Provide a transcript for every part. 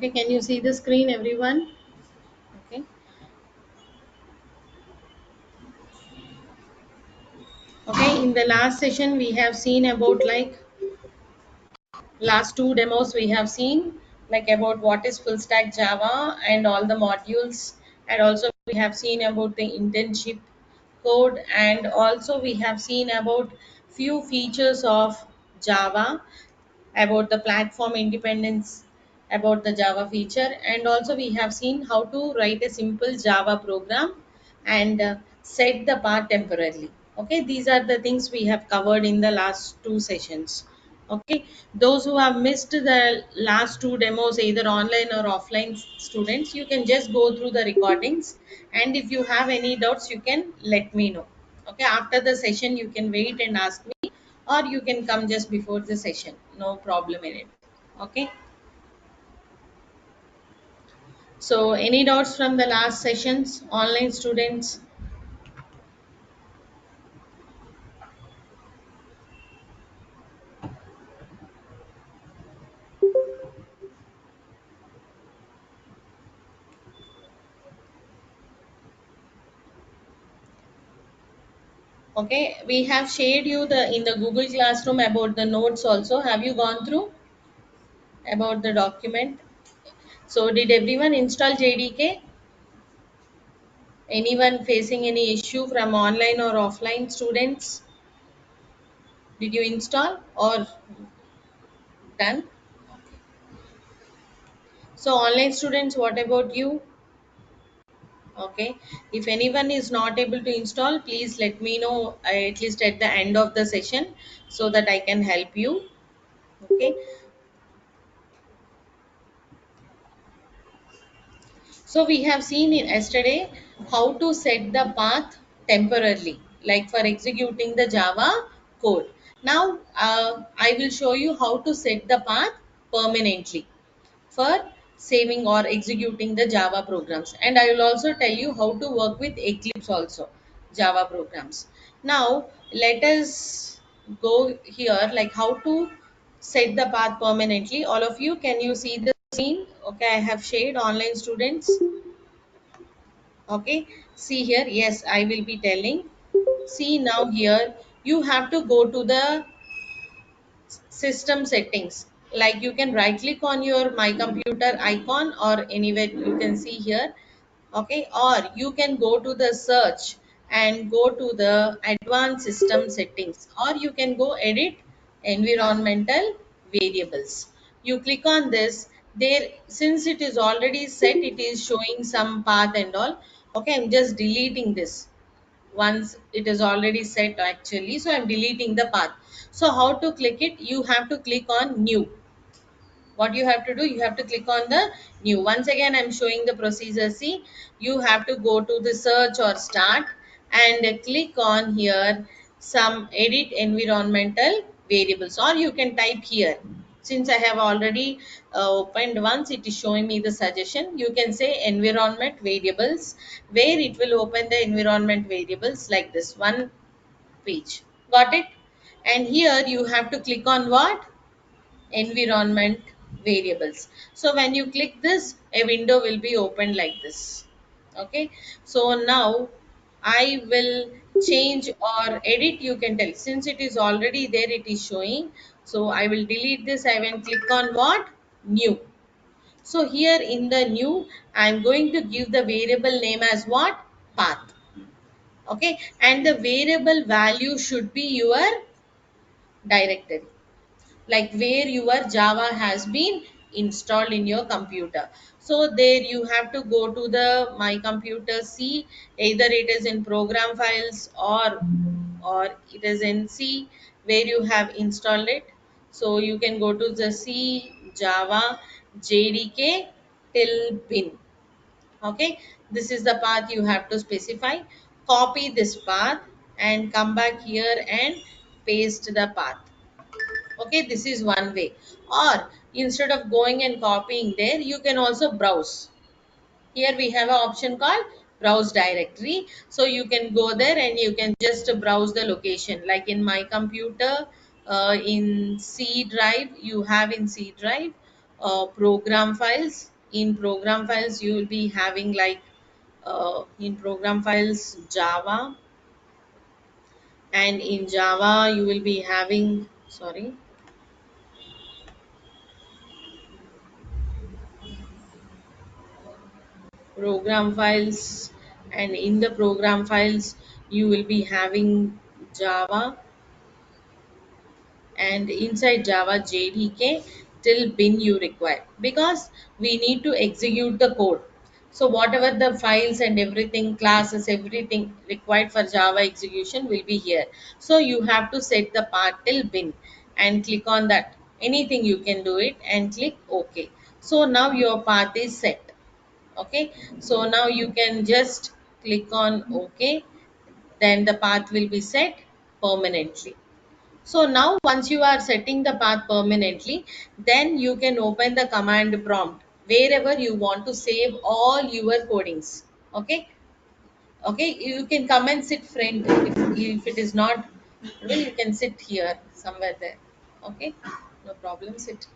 Okay, can you see the screen, everyone? Okay. Okay, in the last session, we have seen about last two demos we have seen like about what is full stack Java and all the modules, and also we have seen about the internship code, and also we have seen about few features of Java, about the platform independence, about the Java feature, and also we have seen how to write a simple Java program and set the path temporarily. Okay, these are the things we have covered in the last two sessions. Okay, those who have missed the last two demos, either online or offline students, you can just go through the recordings, and if you have any doubts, you can let me know. Okay, after the session, you can wait and ask me, or you can come just before the session, no problem in it. Okay, so any doubts from the last sessions, online students? Okay, we have shared you the in the Google Classroom about the notes also. Have you gone through about the document? So did everyone install JDK? Anyone facing any issue from online or offline students? Did you install or done? So online students, what about you? Okay, if anyone is not able to install, please let me know at least at the end of the session so that I can help you. Okay, so we have seen in yesterday how to set the path temporarily, like for executing the Java code. Now I will show you how to set the path permanently for saving or executing the Java programs. And I will also tell you how to work with Eclipse also, Java programs. Now, let us go here, like how to set the path permanently. All of you, can you see the screen? Okay, I have shared online students. Okay, see here. Yes, I will be telling. See now here, you have to go to the system settings, like you can right click on your my computer icon or anywhere you can see here. Okay, or you can go to the search and go to the advanced system settings, or you can go edit environmental variables. You click on this. There, since it is already set, it is showing some path and all. Okay, I'm just deleting this once it is already set actually, so I'm deleting the path. So how to click it? You have to click on new. What you have to do, you have to click on the new. Once again, I'm showing the procedure. See, you have to go to the search or start and click on here some edit environmental variables, or you can type here. Since I have already opened once, it is showing me the suggestion. You can say environment variables, where it will open the environment variables like this one page. Got it? And here you have to click on what? Environment variables. So when you click this, a window will be opened like this. Okay, so now I will change or edit, you can tell, since it is already there, it is showing. So I will delete this. I will click on what? New. So here in the new, I'm going to give the variable name as what? Path. Okay, and the variable value should be your directory, like where your Java has been installed in your computer. So there you have to go to the my computer, see, either it is in program files or it is in C where you have installed it. So you can go to the C Java JDK till bin. Okay, this is the path you have to specify. Copy this path and come back here and paste the path. Okay, this is one way. Or instead of going and copying there, you can also browse. Here we have an option called browse directory. So you can go there and you can just browse the location. Like in my computer, in C drive, you have in C drive program files. in program files you will be having like in program files Java, and in Java you will be having, sorry, program files, and in the program files you will be having Java, and inside Java JDK till bin you require, because we need to execute the code. So whatever the files and everything, classes, everything required for Java execution will be here. So you have to set the path till bin and click on that. Anything you can do it and click OK. So now your path is set. Okay. So now you can just click on OK. Then the path will be set permanently. So now once you are setting the path permanently, then you can open the command prompt wherever you want to save all your codings. Okay. Okay. You can come and sit front. If it is not, well, you can sit here somewhere there. Okay. No problem. Sit.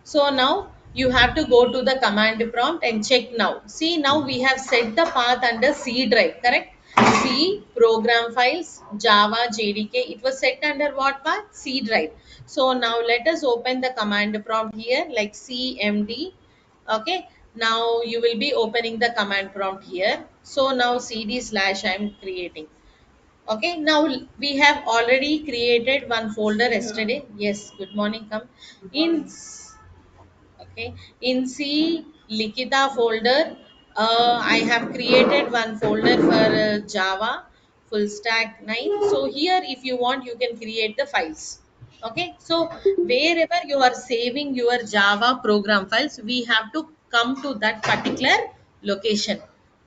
So now you have to go to the command prompt and check now. See, now we have set the path under C drive, correct? C program files, Java, JDK. It was set under what path? C drive. So now let us open the command prompt here like CMD. Okay. Now you will be opening the command prompt here. So now CD slash I am creating. Okay, now we have already created one folder yesterday. Yes, good morning. Come in. Okay, in C Likita folder, I have created one folder for Java full stack 9. So here if you want you can create the files. Okay, so wherever you are saving your Java program files, we have to come to that particular location.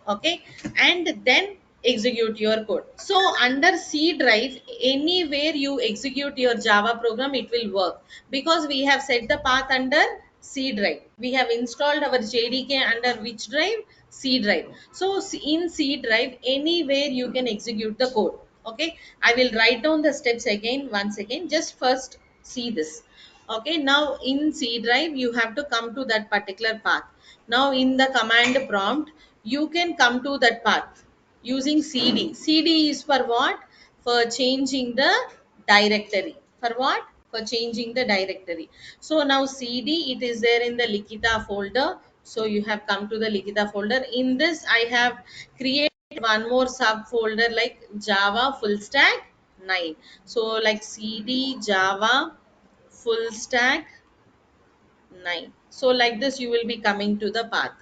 Okay, and then execute your code. So under C drive, anywhere you execute your Java program, it will work, because we have set the path under C drive. We have installed our JDK under which drive? C drive. So in C drive, anywhere you can execute the code. Okay, I will write down the steps again once again. Just first see this. Okay, now in C drive you have to come to that particular path. Now in the command prompt you can come to that path using CD. CD is for what? For changing the directory. For what? For changing the directory. So now CD, it is there in the Likita folder. So you have come to the Likita folder. In this I have created one more subfolder like Java full stack 9. So like CD Java full stack 9. So like this you will be coming to the path.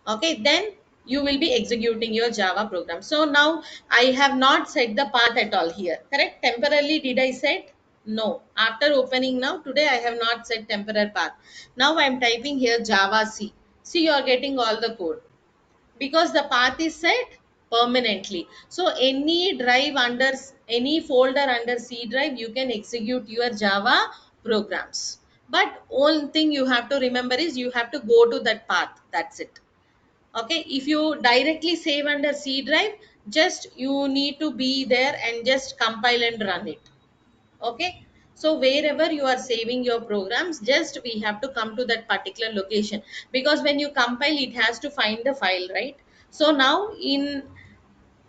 Okay, then you will be executing your Java program. So now I have not set the path at all here, correct? Temporarily did I set? No, after opening now today I have not set temporary path. Now I am typing here Java C. See, you are getting all the code because the path is set permanently. So any drive under, any folder under C drive you can execute your Java programs. But one thing you have to remember is you have to go to that path. That's it. Okay, if you directly save under C drive, just you need to be there and just compile and run it. Okay, so wherever you are saving your programs, just we have to come to that particular location, because when you compile it has to find the file, right? So now in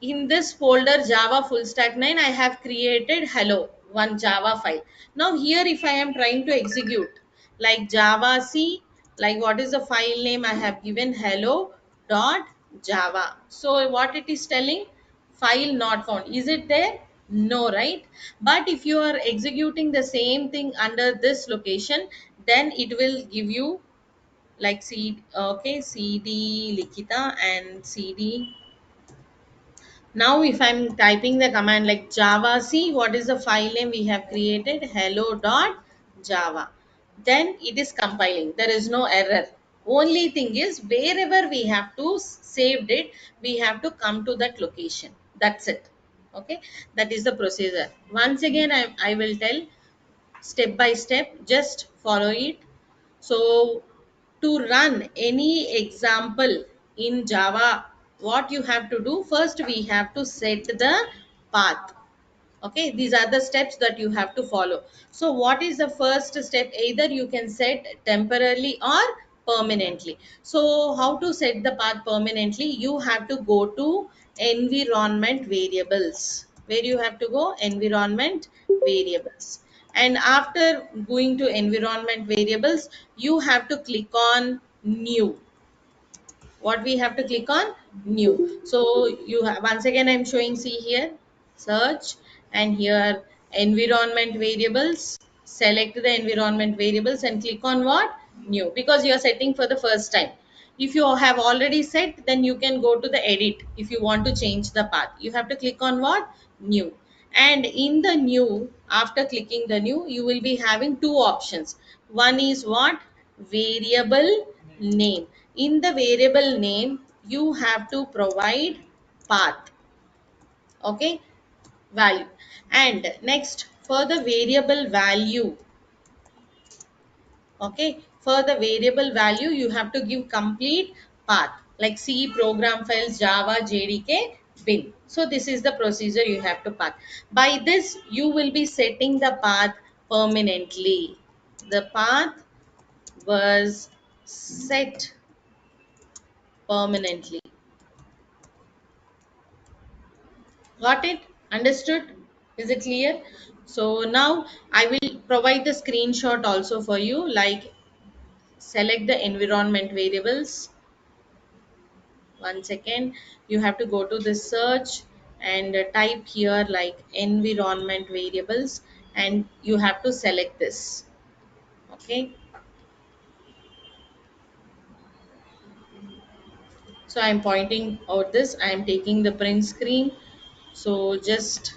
this folder Java full stack 9 I have created hello one Java file. Now here if I am trying to execute like Java C, like what is the file name? I have given hello dot java. So what it is telling? File not found. Is it there? No, right? But if you are executing the same thing under this location, then it will give you like C. Okay, cd Likita and cd. Now if I'm typing the command like Java, see what is the file name we have created? Hello dot Java. Then it is compiling. There is no error. Only thing is wherever we have to saved it, we have to come to that location. That's it. Okay. That is the procedure. Once again, I will tell step by step. Just follow it. So to run any example in Java, what you have to do first, we have to set the path. Okay, these are the steps that you have to follow. So what is the first step? Either you can set temporarily or permanently. So how to set the path permanently? You have to go to environment variables. Where you have to go? Environment variables. And after going to environment variables, you have to click on new. What we have to click on? New. So you have, once again I'm showing, see here, search, and here environment variables. Select the environment variables and click on what? New, because you are setting for the first time. If you have already set, then you can go to the edit. If you want to change the path, you have to click on what? New. And in the new, after clicking the new, you will be having two options. One is what? Variable name. In the variable name, you have to provide path. Okay, value. And next, for the variable value, okay, for the variable value, you have to give complete path, like C, program files, Java, JDK, bin. So this is the procedure you have to path. By this, you will be setting the path permanently. The path was set permanently. Got it? Understood? Is it clear? So now I will provide the screenshot also for you, like select the environment variables. One second, you have to go to the search and type here like environment variables, and you have to select this. Okay, so I'm pointing out this, I am taking the print screen. So just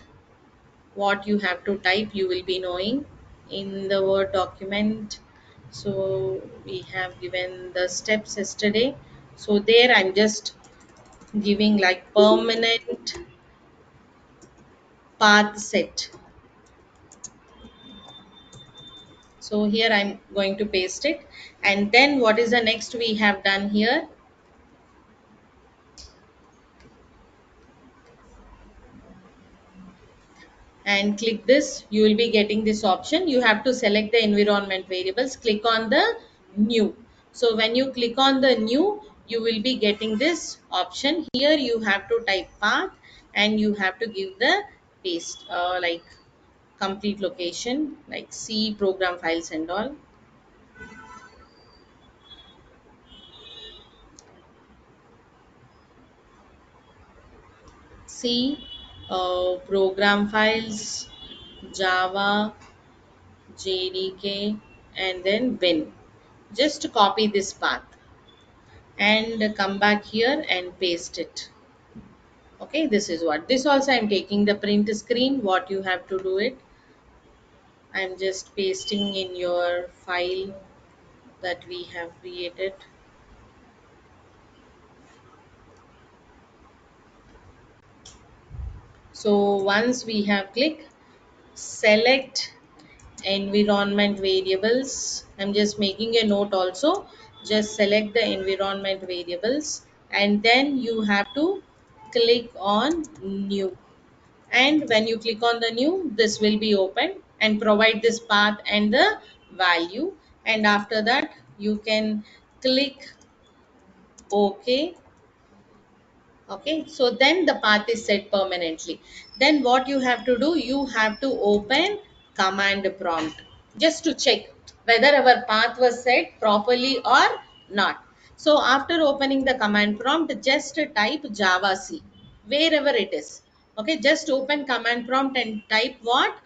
what you have to type, you will be knowing in the Word document. So we have given the steps yesterday, so there I'm just giving like permanent path set. So here I'm going to paste it. And then what is the next we have done here? And click this, you will be getting this option. You have to select the environment variables, click on the new. So when you click on the new, you will be getting this option. Here you have to type path, and you have to give the paste, like complete location, like C, program files and all. C, program files, Java, JDK, and then bin. Just copy this path and come back here and paste it. Okay, this is what. This also I'm taking the print screen. What you have to do it. I'm just pasting in your file that we have created. So once we have clicked, select environment variables. I'm just making a note also. Just select the environment variables, and then you have to click on new. And when you click on the new, this will be open and provide this path and the value. And after that, you can click OK. Okay, so then the path is set permanently. Then what you have to do, you have to open command prompt just to check whether our path was set properly or not. So after opening the command prompt, just type Java C wherever it is. Okay, just open command prompt and type what?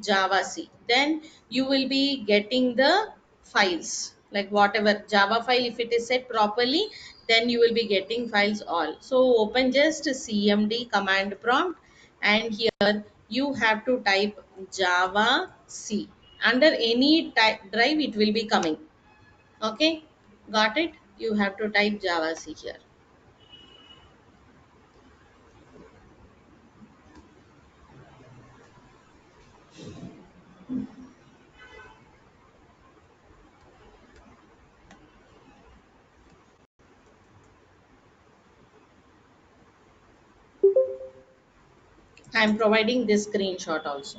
Java C. Then you will be getting the files, like whatever Java file, if it is set properly, then you will be getting files all. So open just cmd command prompt, and here you have to type Java C. Under any type drive it will be coming. Okay, got it? You have to type Java C here. I am providing this screenshot also.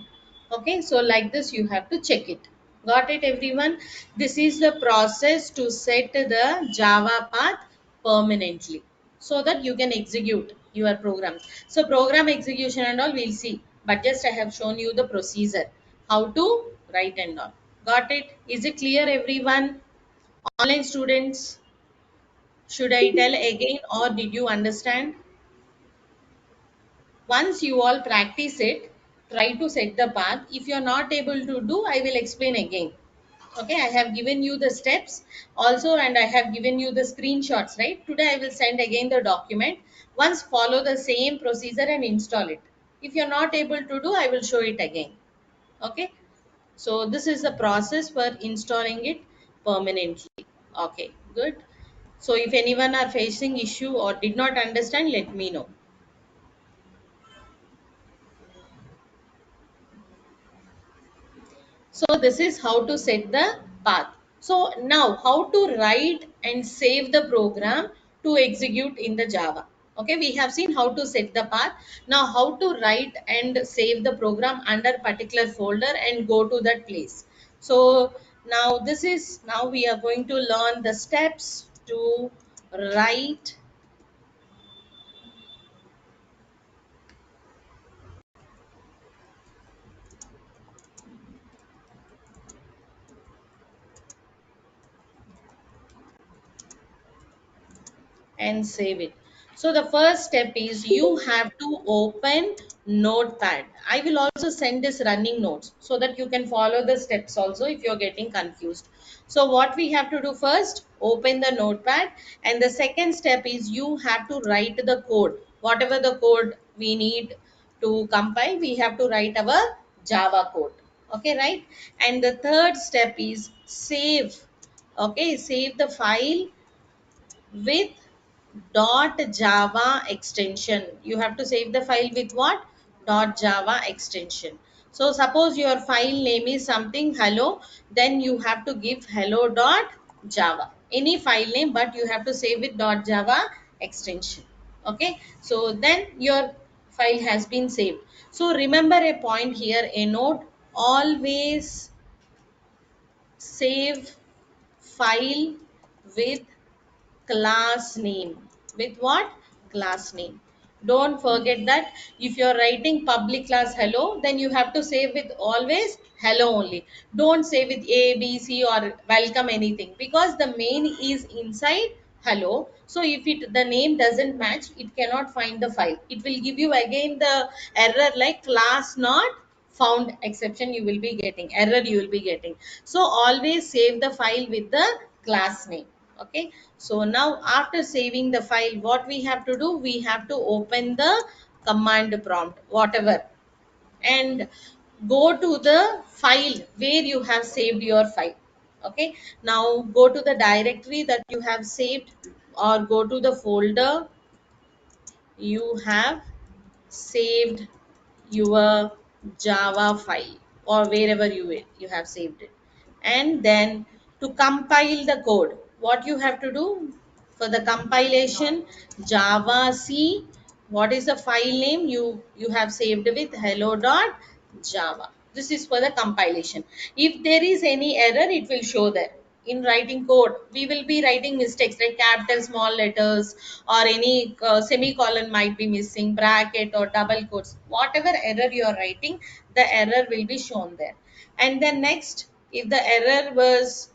Okay, so like this you have to check it. Got it, everyone? This is the process to set the Java path permanently so that you can execute your programs. So, program execution and all we'll see, but just I have shown you the procedure how to write and all. Got it? Is it clear, everyone? Online students, should I tell again or did you understand? Once you all practice it, try to set the path. If you are not able to do, I will explain again. Okay, I have given you the steps also, and I have given you the screenshots, right? Today I will send again the document. Once follow the same procedure and install it. If you are not able to do, I will show it again. Okay, so this is the process for installing it permanently. Okay, good. So if anyone are facing issue or did not understand, let me know. So this is how to set the path. So now how to write and save the program to execute in the Java. Okay, we have seen how to set the path. Now how to write and save the program under particular folder and go to that place. So now we are going to learn the steps to write and save it. So the first step is you have to open Notepad. I will also send this running notes so that you can follow the steps also if you're getting confused. So what we have to do first, open the Notepad, and the second step is you have to write the code. Whatever the code we need to compile, we have to write our Java code. Okay, right? And the third step is save. Okay, save the file with dot java extension. You have to save the file with what? Dot java extension. So suppose your file name is something hello, then you have to give hello dot java, any file name, but you have to save with dot java extension. Okay, so then your file has been saved. So remember a point here, a note: always save file with class name. With what? Class name. Don't forget that if you're writing public class hello, then you have to save with always hello only. Don't save with a b c or welcome anything, because the main is inside hello. So if it the name doesn't match, it cannot find the file. It will give you again the error like class not found exception. You will be getting error, you will be getting. So always save the file with the class name. Okay, so now after saving the file, what we have to do, we have to open the command prompt, whatever, and go to the file where you have saved your file. Okay, now go to the directory that you have saved, or go to the folder you have saved your Java file, or wherever you have saved it. And then to compile the code, what you have to do for the compilation, Java C, what is the file name you have saved with hello dot Java. This is for the compilation. If there is any error, it will show there. In writing code, we will be writing mistakes like capital small letters, or any semicolon might be missing, bracket or double quotes. Whatever error you are writing, the error will be shown there. And then next, if the error was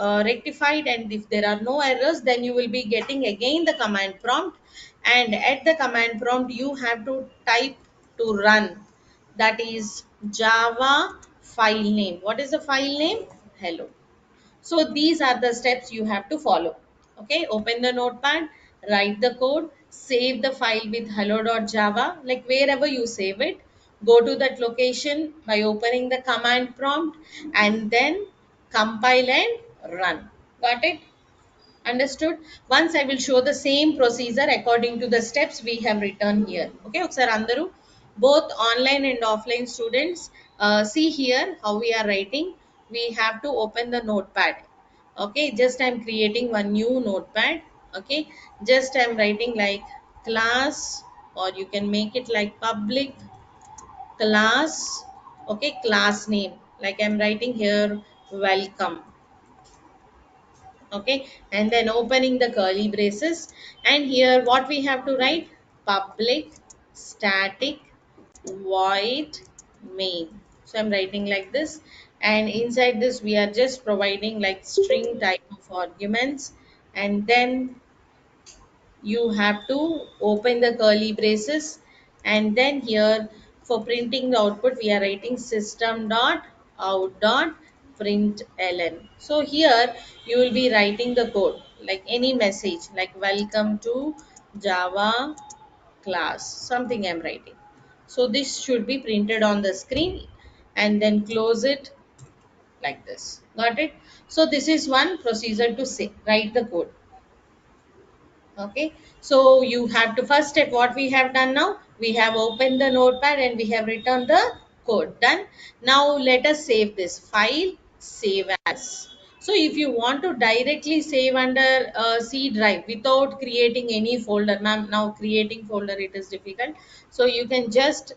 rectified and if there are no errors, then you will be getting again the command prompt, and at the command prompt you have to type to run, that is Java file name. What is the file name? Hello. So these are the steps you have to follow. Okay, open the notepad, write the code, save the file with hello.java, like wherever you save it. Go to that location by opening the command prompt, and then compile and run. Got it? Understood? Once I will show the same procedure according to the steps we have written here. Okay, ఒకసారి అందరూ both online and offline students, see here how we are writing. We have to open the notepad. Okay, just I'm creating one new notepad. Okay, just I'm writing like class, or you can make it like public class. Okay, class name, like I'm writing here welcome. Okay, and then opening the curly braces, and here what we have to write: public static void main. So I'm writing like this, and inside this we are just providing like string type of arguments, and then you have to open the curly braces, and then here for printing the output we are writing system dot out dot print ln. So here you will be writing the code like any message like welcome to java class, something I'm writing. So this should be printed on the screen, and then close it like this. Got it? So this is one procedure to say write the code. Okay, so you have to first step what we have done. Now we have opened the notepad and we have written the code. Done. Now let us save this file, save as. So if you want to directly save under C drive without creating any folder, ma'am, now creating folder it is difficult, so you can just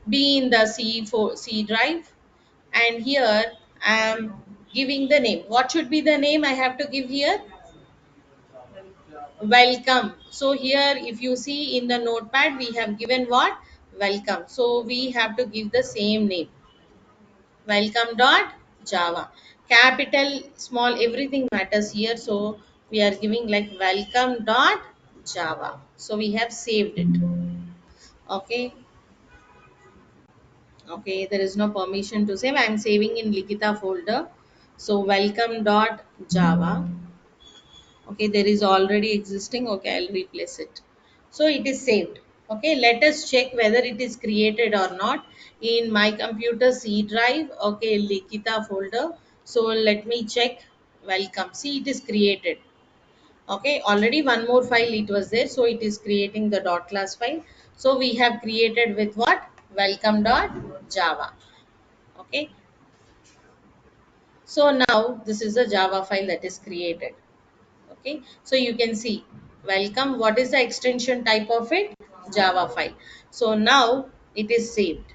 be in the C drive, and here I am giving the name. What should be the name I have to give here? Welcome. So here if you see in the notepad we have given what? Welcome. So we have to give the same name. Welcome dot java. Capital, small, everything matters here. So we are giving like welcome dot java. So we have saved it. Okay. Okay, there is no permission to save. I am saving in Likita folder. So welcome dot java. Okay, there is already existing. Okay, I'll replace it. So it is saved. Okay, let us check whether it is created or not in my computer C drive. Okay, Likita folder. So let me check. Welcome, see, it is created. Okay, already one more file it was there, so it is creating the dot class file. So we have created with what? Welcome dot java. Okay, so now this is the java file that is created. Okay, so you can see welcome, what is the extension type of it? Java file. So now it is saved.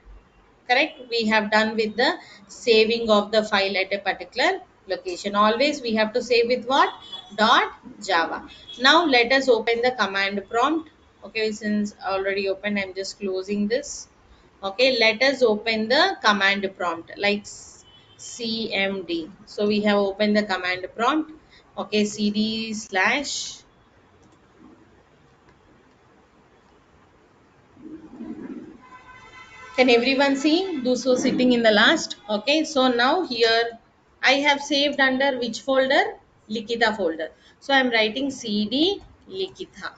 Correct, we have done with the saving of the file at a particular location. Always we have to save with what? Dot java. Now let us open the command prompt. Okay, since already opened, I'm just closing this. Okay, let us open the command prompt like cmd. So we have opened the command prompt. Okay, cd slash. Can everyone see those who are sitting in the last? Okay, so now here I have saved under which folder? Likita folder. So I am writing cd Likita.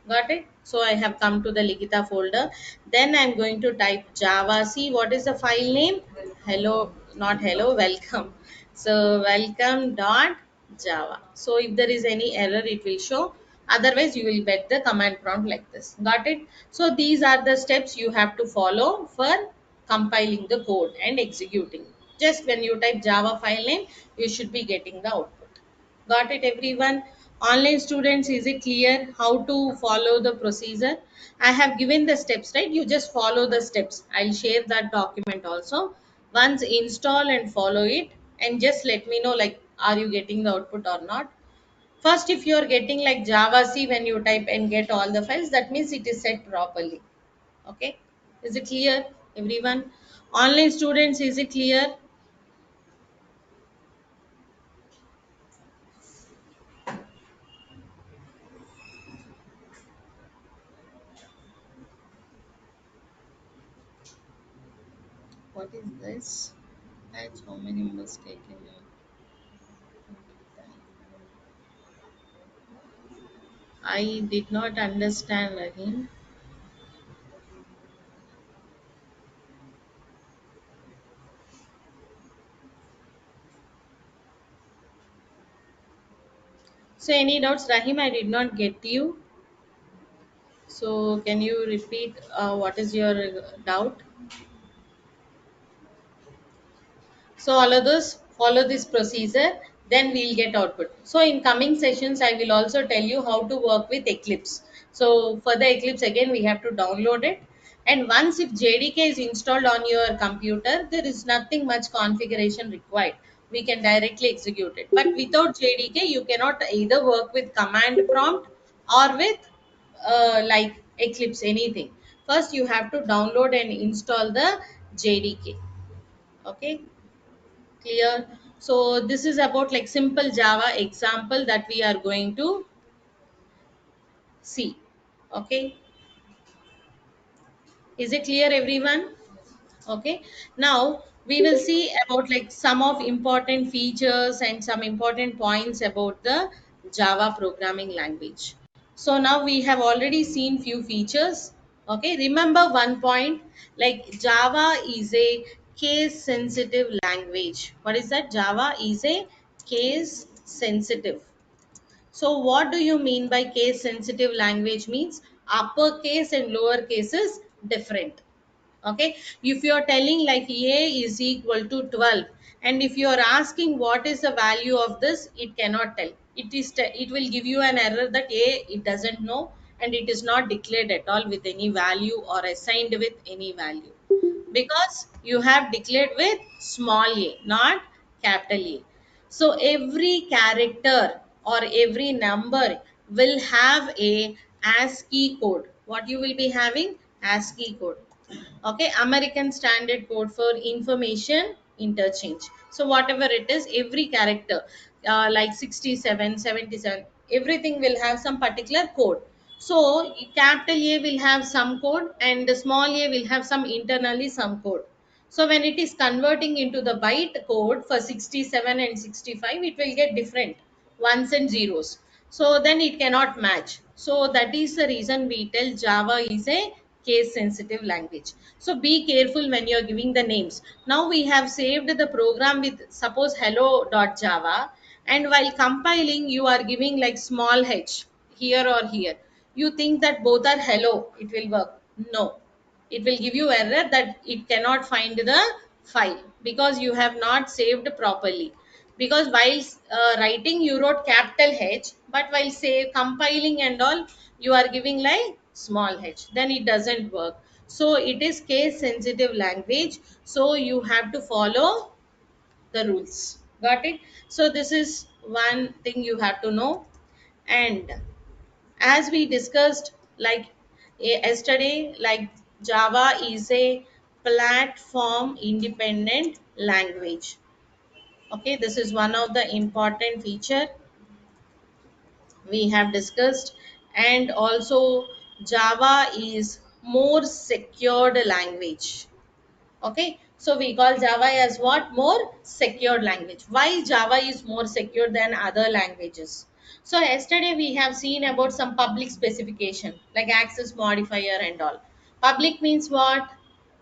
Got it? So I have come to the Likita folder. Then I am going to type Java. See what is the file name? Hello, not hello, welcome. So welcome dot Java. So if there is any error, it will show. Otherwise, you will get the command prompt like this. Got it? So these are the steps you have to follow for compiling the code and executing. Just when you type Java file name, you should be getting the output. Got it, everyone? Online students, is it clear how to follow the procedure? I have given the steps, right? You just follow the steps. I'll share that document also. Once install and follow it, and just let me know like are you getting the output or not. First, if you are getting like Java C when you type and get all the files, that means it is set properly. Okay, is it clear, everyone? Online students, is it clear? What is this? That's how many mistakes in your. I did not understand, Rahim. So, any doubts, Rahim? I did not get you. So, can you repeat what is your doubt? So all of those follow this procedure, then we'll get output. So in coming sessions, I will also tell you how to work with Eclipse. So for the Eclipse, again, we have to download it. And once if JDK is installed on your computer, there is nothing much configuration required. we can directly execute it. But without JDK, you cannot either work with command prompt or with like Eclipse, anything. First, you have to download and install the JDK. Okay, clear? So this is about like simple Java example that we are going to see. Okay, is it clear, everyone? Okay, now we will see about like some of important features and some important points about the Java programming language. So now we have already seen few features. Okay, remember one point, like Java is a case sensitive language. What is that? Java is a case sensitive. So what do you mean by case sensitive language? Means uppercase and lower case is different. Okay, if you are telling like a is equal to 12, and if you are asking what is the value of this, it cannot tell. It will give you an error that a it doesn't know, and it is not declared at all with any value or assigned with any value, because you have declared with small a, not capital A. So every character or every number will have a ASCII code. What you will be having? ASCII code. Okay, American Standard Code for Information Interchange. So whatever it is, every character, like 67, 77, everything will have some particular code. So capital A will have some code, and the small a will have some internally some code. So when it is converting into the byte code for 67 and 65, it will get different ones and zeros. So then it cannot match. So that is the reason we tell Java is a case sensitive language. So be careful when you are giving the names. Now we have saved the program with suppose hello.java, and while compiling you are giving like small h here or here. You think that both are hello, it will work. No, it will give you error that it cannot find the file because you have not saved properly. Because while writing you wrote capital H, but while say compiling and all, you are giving like small h, then it doesn't work. So it is case sensitive language, so you have to follow the rules. Got it? So this is one thing you have to know. And as we discussed like yesterday, like Java is a platform independent language. Okay, this is one of the important feature we have discussed. And also Java is more secured language. Okay, so we call Java as what? More secure language. Why Java is more secure than other languages? So yesterday we have seen about some public specification like access modifier and all. Public means what?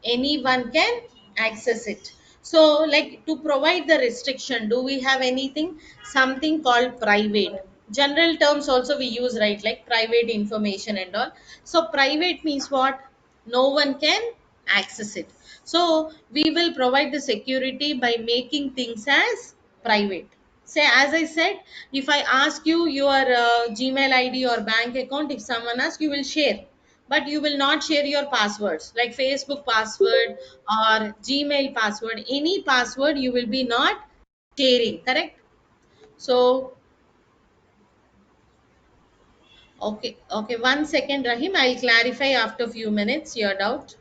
Anyone can access it. So like to provide the restriction, do we have anything? Something called private. General terms also we use, right? Like private information and all. So private means what? No one can access it. So we will provide the security by making things as private. Say, as I said, if I ask you your Gmail ID or bank account, if someone asks, you will share, but you will not share your passwords like Facebook password or Gmail password. Any password you will be not sharing, correct? So okay, okay, 1 second, Rahim. I'll clarify after few minutes your doubt.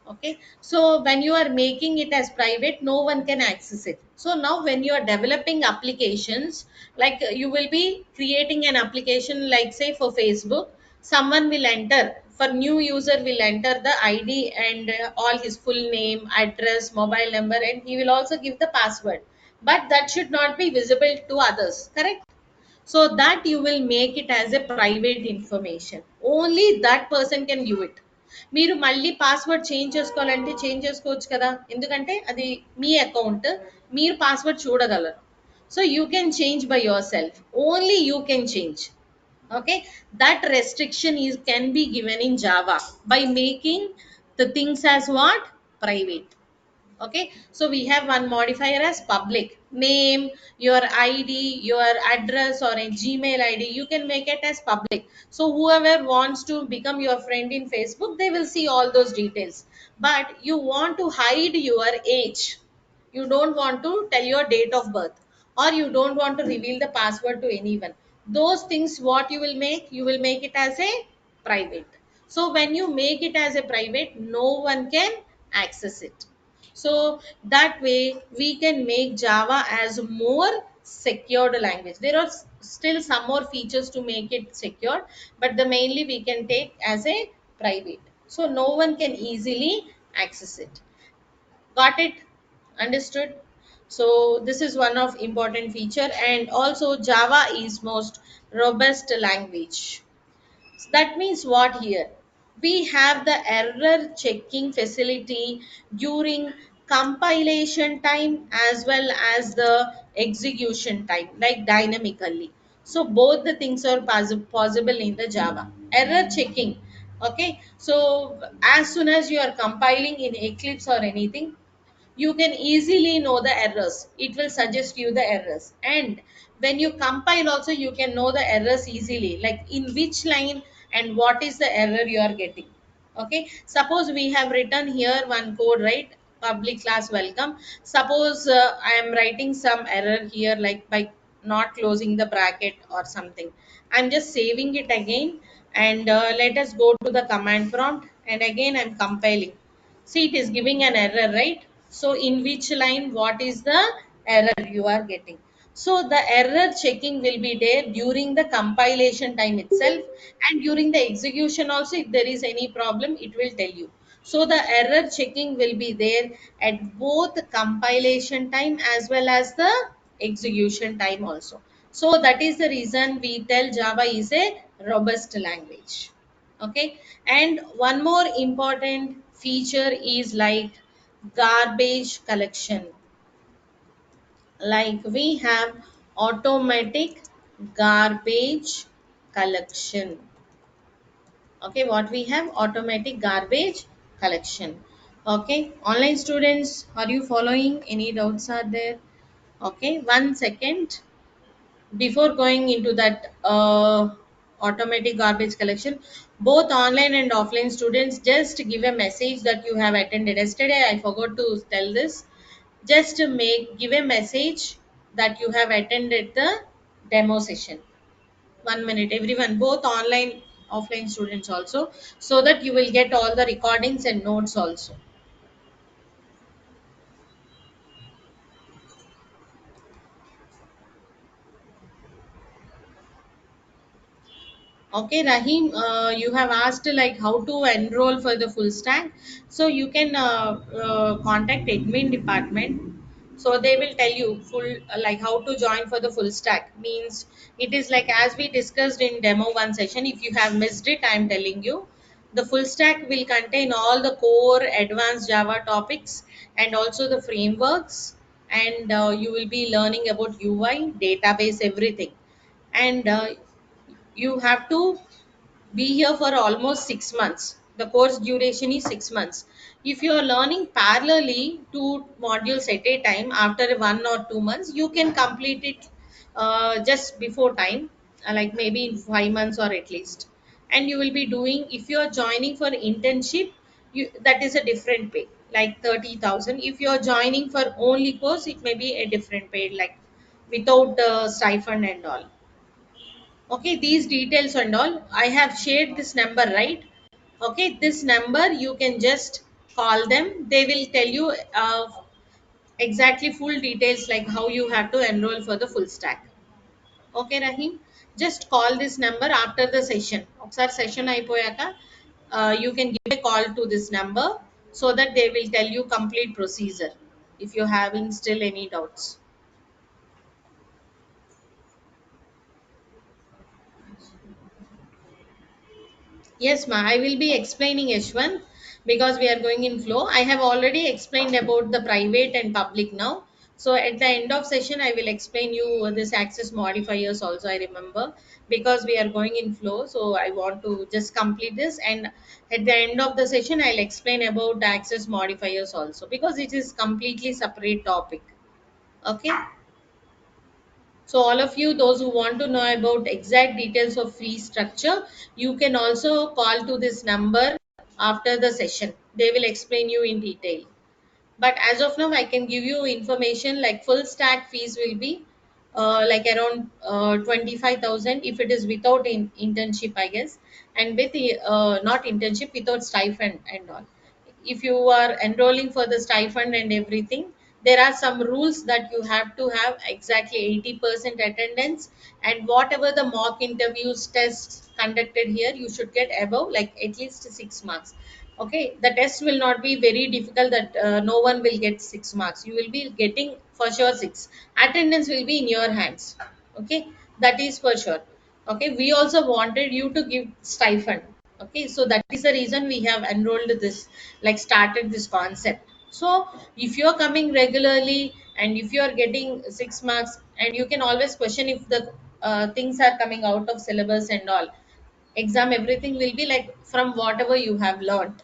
Okay, so when you are making it as private, no one can access it. So now when you are developing applications, like you will be creating an application like say for Facebook, someone will enter, for new user will enter the ID and all his full name, address, mobile number, and he will also give the password, but that should not be visible to others, correct? So that you will make it as a private information, only that person can view it. మీరు మళ్ళీ password change చేసుకోవాలంటే change చేసుకోవచ్చు కదా, ఎందుకంటే అది మీ account, మీరు password చూడగలరు. So you can change by your self, only you can change. Okay, that restriction is can be given in Java by making the things as what? Private. Okay, so we have one modifier as public. Name, your ID, your address or a Gmail ID, you can make it as public. So whoever wants to become your friend in Facebook, they will see all those details. But you want to hide your age, You don't want to tell your date of birth, or you don't want to reveal the password to anyone. Those things, what you will make it as a private. So when you make it as a private, no one can access it. So that way we can make Java as more secured language. There are still some more features to make it secure, but the mainly we can take as a private, so no one can easily access it. Got it? Understood? So this is one of important feature, and also Java is most robust language. That means what here? We have the error checking facility during compilation time as well as the execution time, like dynamically. So both the things are possible in the Java. Error checking. Okay. So as soon as you are compiling in Eclipse or anything, you can easily know the errors. It will suggest you the errors, and when you compile also you can know the errors easily, like in which line and what is the error you are getting. Okay, suppose we have written here one code, right? Public class welcome. Suppose I am writing some error here, like by not closing the bracket or something. I'm just saving it again, and let us go to the command prompt, and again I'm compiling. See, it is giving an error, right? So in which line, what is the error you are getting? So the error checking will be there during the compilation time itself, and during the execution also, if there is any problem, it will tell you. So the error checking will be there at both compilation time as well as the execution time also. So that is the reason we tell Java is a robust language. Okay, and one more important feature is like garbage collection. Like we have automatic garbage collection. Okay, what we have? Automatic garbage collection. Okay, online students, are you following? Any doubts are there? Okay, 1 second. Before going into that automatic garbage collection, both online and offline students, just give a message that you have attended. Yesterday I forgot to tell this. Just to make give a message that you have attended the demo session. 1 minute, everyone, both online offline students also, so that you will get all the recordings and notes also. Okay, Rahim, you have asked like how to enroll for the full stack. So you can contact admin department. So they will tell you full like how to join for the full stack. Means it is like as we discussed in demo one session. If you have missed it, I am telling you. The full stack will contain all the core advanced Java topics and also the frameworks, and you will be learning about UI, database, everything. And you have to be here for almost 6 months. The course duration is 6 months. If you are learning parallelly two modules at a time, after 1 or 2 months, you can complete it just before time, like maybe in 5 months or at least. And you will be doing, if you are joining for internship, that is a different pay, like 30,000. If you are joining for only course, it may be a different pay, like without stipend and all. Okay, these details and all I have shared this number, right? Okay, this number you can just call them. They will tell you exactly full details, like how you have to enroll for the full stack. Okay, Rahim, just call this number after the session. Oksar session అయిపోయాక you can give a call to this number, so that they will tell you complete procedure if you having still any doubts. Yes, ma. I will be explaining H1 because we are going in flow. I have already explained about the private and public now. So at the end of session, I will explain you this access modifiers also. I remember because we are going in flow. So I want to just complete this, and at the end of the session, I'll explain about the access modifiers also, because it is completely separate topic. Okay. So all of you, those who want to know about exact details of fee structure, you can also call to this number after the session. They will explain you in detail. But as of now I can give you information like full stack fees will be like around 25,000 if it is without internship, I guess, and with the not internship, without stipend and all. If you are enrolling for the stipend and everything, there are some rules that you have to have exactly 80% attendance, and whatever the mock interviews tests conducted here, you should get above like at least 6 marks. Okay, the test will not be very difficult that no one will get 6 marks. You will be getting for sure 6. Attendance will be in your hands. Okay, that is for sure. Okay, we also wanted you to give stipend. Okay, so that is the reason we have enrolled this, like started this concept. So if you're coming regularly and if you're getting 6 marks, and you can always question if the things are coming out of syllabus and all, exam everything will be like from whatever you have learned.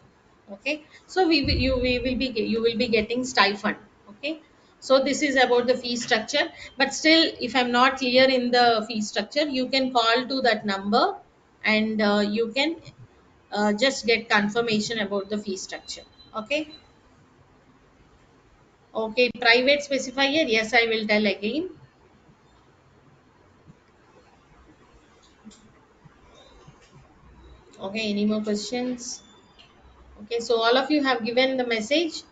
Okay, so you will be getting stipend. Okay, so this is about the fee structure. But still, if I'm not clear in the fee structure, you can call to that number, and you can just get confirmation about the fee structure. Okay. Okay, private specifier, yes, I will tell again. Okay, any more questions? Okay, so all of you have given the message,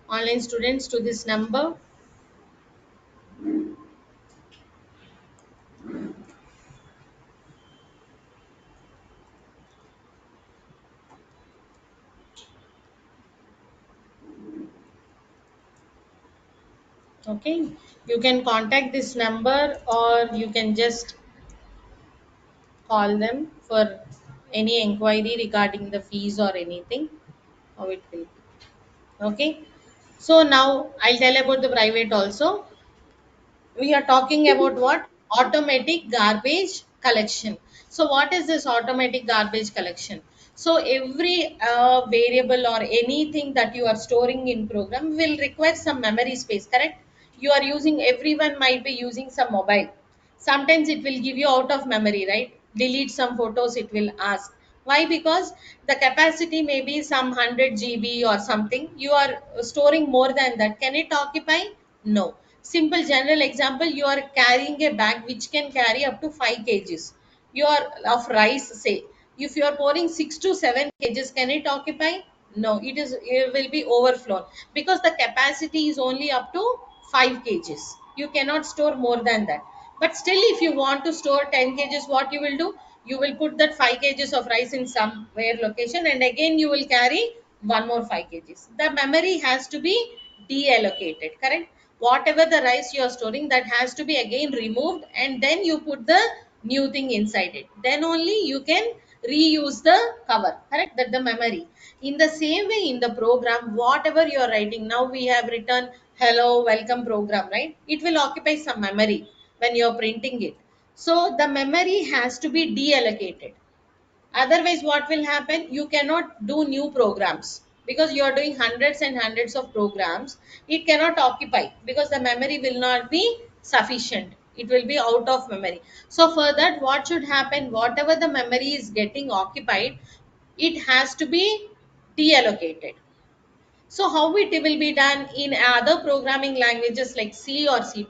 online students, to this number. Okay, you can contact this number, or you can just call them for any inquiry regarding the fees or anything, how it will be. Okay, so now I'll tell about the private also. We are talking about what? Automatic garbage collection. So what is this automatic garbage collection? So every variable or anything that you are storing in program will require some memory space, correct? You are using, everyone might be using some mobile. Sometimes it will give you out of memory, right? Delete some photos, it will ask. Why? Because the capacity may be some 100 GB or something. You are storing more than that. Can it occupy? No. Simple general example, you are carrying a bag which can carry up to 5 kgs. You are of rice, say. If you are pouring 6 to 7 kgs, can it occupy? No, it will be overflown, because the capacity is only up to 5 kgs. You cannot store more than that. But still, if you want to store 10 kgs, what you will do? You will put that 5 kgs of rice in somewhere location, and again you will carry one more 5 kgs. The memory has to be deallocated, correct? Whatever the rice you are storing, that has to be again removed, and then you put the new thing inside it. Then only you can reuse the cover, correct? That the memory. In the same way, in the program, whatever you are writing, now we have written hello welcome program, right? It will occupy some memory when you are printing it. So the memory has to be deallocated. Otherwise, what will happen? You cannot do new programs, because you are doing hundreds and hundreds of programs. It cannot occupy, because the memory will not be sufficient. It will be out of memory. So for that, what should happen? Whatever the memory is getting occupied, it has to be deallocated. So how it will be done in other programming languages like C or C++,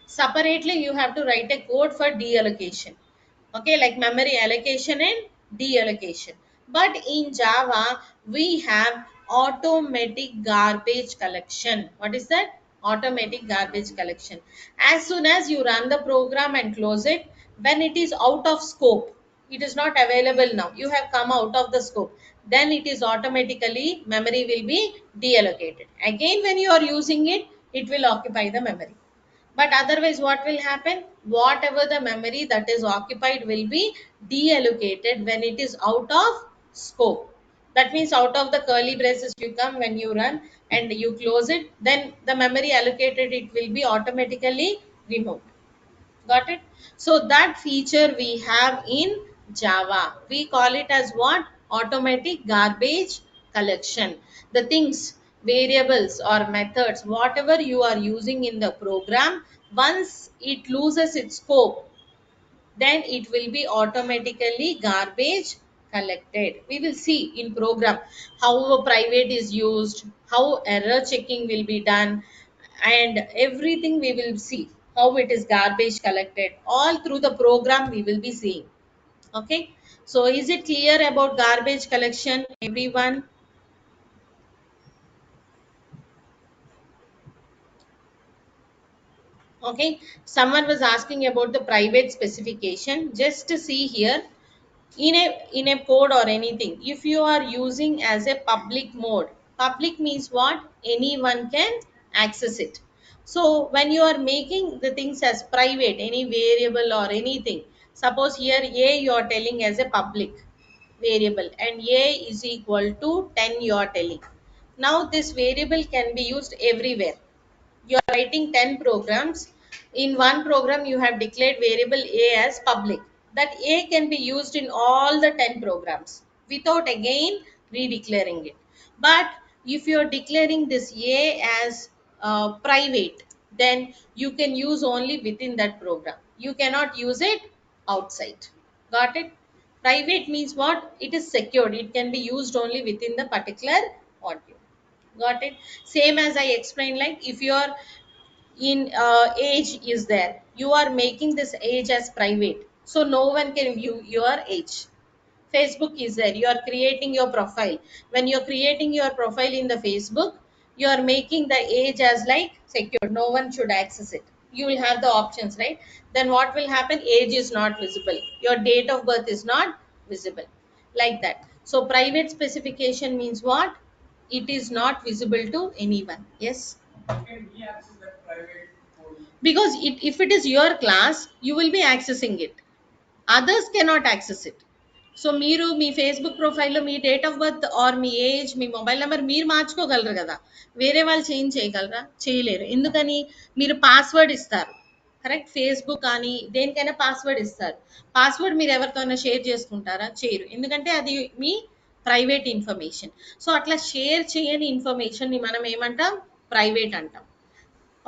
separately you have to write a code for deallocation. Okay, like memory allocation and deallocation. But in Java, we have automatic garbage collection. What is that? Automatic garbage collection. As soon as you run the program and close it, when it is out of scope, it is not available now, you have come out of the scope, then it is automatically memory will be deallocated. Again, when you are using it, it will occupy the memory. But otherwise, what will happen? Whatever the memory that is occupied will be deallocated when it is out of scope. That means out of the curly braces you come, when you run and you close it, then the memory allocated, it will be automatically removed. Got it? So that feature we have in Java. We call it as what? Automatic garbage collection. The things, variables or methods, whatever you are using in the program, once it loses its scope, then it will be automatically garbage collected. We will see in program how a private is used, how error checking will be done, and everything we will see how it is garbage collected. All through the program we will be seeing. Okay, so is it clear about garbage collection, everyone? Okay, someone was asking about the private specification. Just to see here, in a code or anything, if you are using as a public mode, public means what? Anyone can access it. So when you are making the things as private, any variable or anything, suppose here a you are telling as a public variable and a is equal to 10 you are telling. Now this variable can be used everywhere. You are writing 10 programs. In one program you have declared variable a as public. That a can be used in all the 10 programs without again redeclaring it. But if you are declaring this a as private, then you can use only within that program. You cannot use it outside. Got it? Private means what? It is secured. It can be used only within the particular audio. Got it? Same as I explained, like if your in age is there, you are making this age as private, so no one can view your age. Facebook is there, you are creating your profile. When you're creating your profile in the Facebook, you are making the age as like secure, no one should access it. You will have the options, right? Then what will happen? Age is not visible, your date of birth is not visible, like that. So private specification means what? It is not visible to anyone. Yes, because if it is your class, you will be accessing it, others cannot access it. So మీరు మీ Facebook ప్రొఫైల్లో మీ date of birth or మీ age, మీ mobile number మీరు మార్చుకోగలరు కదా, వేరే వాళ్ళు చేంజ్ చేయగలరా? చేయలేరు. ఎందుకని? మీరు పాస్వర్డ్ ఇస్తారు. కరెక్ట్? ఫేస్బుక్ కానీ దేనికైనా పాస్వర్డ్ ఇస్తారు. పాస్వర్డ్ మీరు ఎవరితోనైనా షేర్ చేసుకుంటారా? చేయరు. ఎందుకంటే అది మీ ప్రైవేట్ ఇన్ఫర్మేషన్. సో అట్లా షేర్ చేయని ఇన్ఫర్మేషన్ని మనం ఏమంటాం? ప్రైవేట్ అంటాం.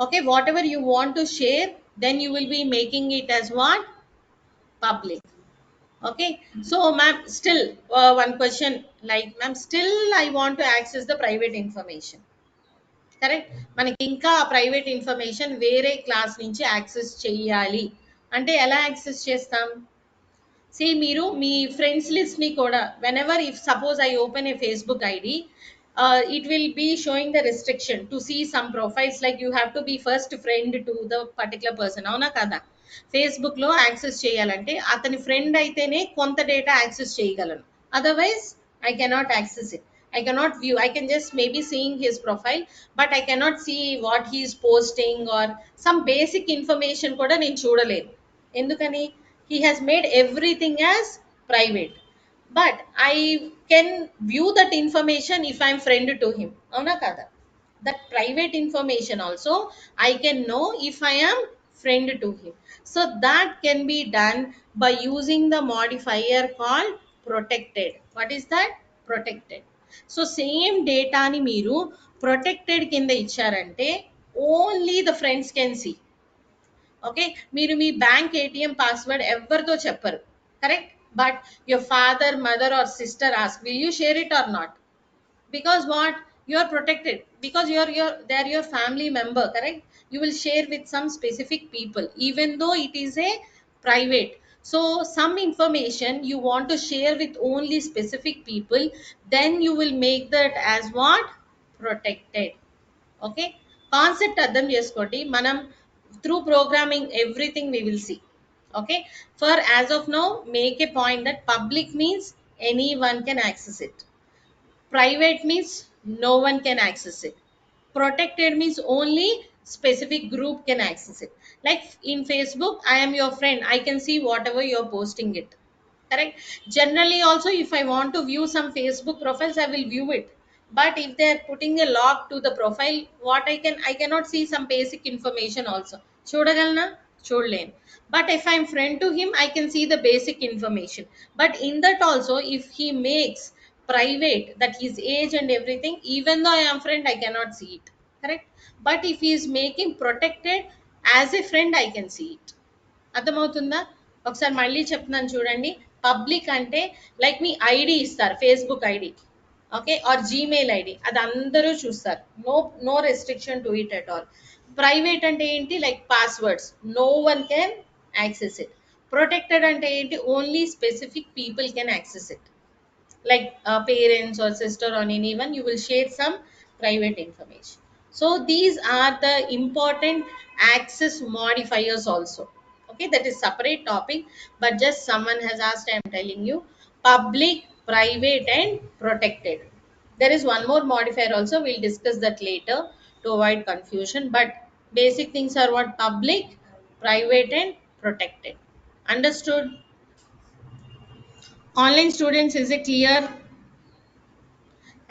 Okay, whatever you want to share, then you will be making it as what? Public. Okay, so ma'am, still one question, like ma'am, still I want to access the private information. Correct? మనకి ఇంకా private information వేరే class నుంచి access చేయాలి అంటే ఎలా access చేస్తాం? See, మీరు మీ friends list ని కూడా, whenever if suppose I open a Facebook ID, it will be showing the restriction to see some profiles, like you have to be first friend to the particular person. అవునా కదా? Facebook లో access చేయాలంటే అతని friend అయితేనే కొంత data access చేయగలను, otherwise I cannot access it. I cannot view. I can just maybe seeing his profile, but I cannot see what he is posting or some basic information కూడా నేను చూడలేను. ఎందుకని? He has made everything as private, but I can view that information if I'm friend to him. Avuna kada? That private information also I can know if I am friend to him. So that can be done by using the modifier called protected. What is that? Protected. So same data ni మీరు protected కింద ఇచ్చారంటే only the friends can see. Okay, మీరు మీ bank ATM password ఎవరితో చెప్పరు, correct? But your father, mother are sister ask, will you share it or not? Because what? You are protected, because they are your family member, correct? You will share with some specific people even though it is a private. So some information you want to share with only specific people, then you will make that as what? Protected. Okay, concept అర్థం చేసుకోండి. మనం through programming everything we will see. Okay, for as of now, make a point that public means anyone can access it, private means no one can access it, protected means only specific group can access it. Like in Facebook, I am your friend, I can see whatever you're posting it, correct? Generally also, if I want to view some Facebook profiles, I will view it. But if they are putting a lock to the profile, what I cannot see some basic information also. చూడగలనా? చూడలేను. But if I'm friend to him, I can see the basic information. But in that also, if he makes private that his age and everything, even though I am friend, I cannot see it, correct? But if he is making protected, as a friend I can see it. అర్థమవుతుందా? ఒకసారి మళ్ళీ చెప్తున్నాను చూడండి. Public అంటే like మీ ID ఇస్తారు, Facebook ID, okay, or Gmail ID, అది అందరూ చూస్తారు. No restriction to it at all. Private అంటే ఏంటి, like passwords, no one can access it. Protected అంటే ఏంటి, only specific people can access it, like parents or sister or anyone, you will share some private information. So these are the important access modifiers also. Okay, that is separate topic, but just someone has asked, I am telling you, public, private and protected. There is one more modifier also, we'll discuss that later to avoid confusion, but basic things are what: public, private and protected. Understood? Online students, is it clear